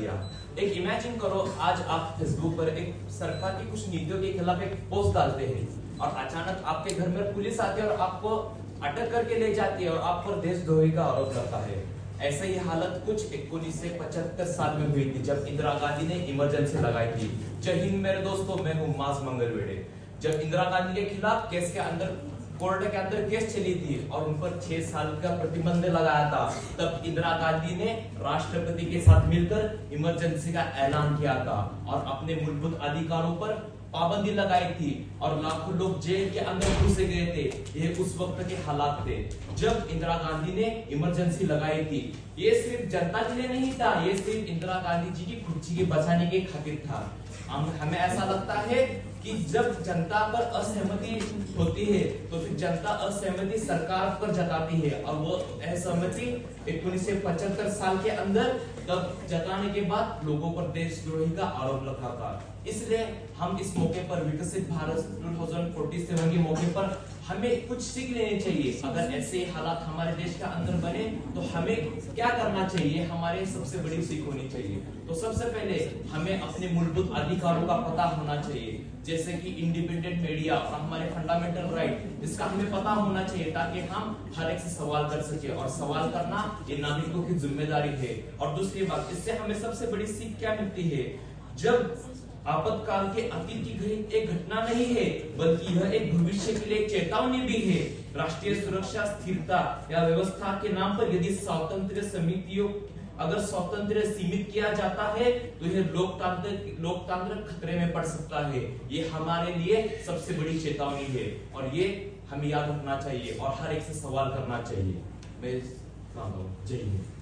दिया। एक इमेजिन करो, आज आप फेसबुक पर एक सरकार की कुछ नीतियों के खिलाफ एक पोस्ट डालते हैं और अचानक आपके घर में पुलिस आती है और आपको अटक करके ले जाती है और आप पर देशद्रोही का आरोप लगता है। ऐसा ही हालत कुछ 1975 साल में हुई थी जब इंदिरा गांधी ने इमरजेंसी लगाई थी। जय हिंद मेरे दोस्तों, मैं हूं मास मंगलवेड़े। जब इंदिरा गांधी के खिलाफ केस के अंदर कोर्ट के अंदर केस चली थी और उन पर 6 साल का प्रतिबंध लगाया था, तब इंदिरा गांधी ने राष्ट्रपति के साथ मिलकर इमरजेंसी का ऐलान किया था और अपने मूलभूत अधिकारों पर पाबंदी लगाई थी और लाखों लोग जेल के अंदर घुसे गए थे। ये उस वक्त के हालात थे जब इंदिरा गांधी ने इमरजेंसी लगाई थी। ये सिर्फ जनता के लिए नहीं था, ये सिर्फ इंदिरा गांधी जी की कुर्सी के बचाने के खातिर था। हमें ऐसा लगता है कि जब जनता पर असहमति होती है तो फिर जनता असहमति सरकार पर जताती है और वो असहमति 1975 साल के अंदर तब जताने के बाद लोगों पर देशद्रोही का आरोप लगा था। इसलिए हम इस मौके पर विकसित भारत 2047 के मौके पर हमें कुछ सीख लेनी चाहिए। अगर ऐसे हालात हमारे देश के अंदर बने तो हमें क्या करना चाहिए, हमारे सबसे बड़ी सीख होनी चाहिए। तो सबसे पहले हमें अपने मूलभूत अधिकारों का पता होना चाहिए, जैसे कि इंडिपेंडेंट मीडिया और हमारे फंडामेंटल राइट, इसका हमें पता होना चाहिए ताकि हम हर एक से सवाल कर सके और सवाल करना ये नागरिकों की जिम्मेदारी है। और दूसरी बात, इससे हमें सबसे बड़ी सीख क्या मिलती है, जब आपातकाल के अतीत की घड़ी एक घटना नहीं है बल्कि यह एक भविष्य के लिए चेतावनी भी है। राष्ट्रीय सुरक्षा, स्थिरता या व्यवस्था के नाम पर यदि स्वतंत्र समितियों अगर स्वतंत्र सीमित किया जाता है तो यह लोकतंत्र खतरे में पड़ सकता है। ये हमारे लिए सबसे बड़ी चेतावनी है और ये हमें याद रखना चाहिए और हर एक से सवाल करना चाहिए। मैं जय हिंद।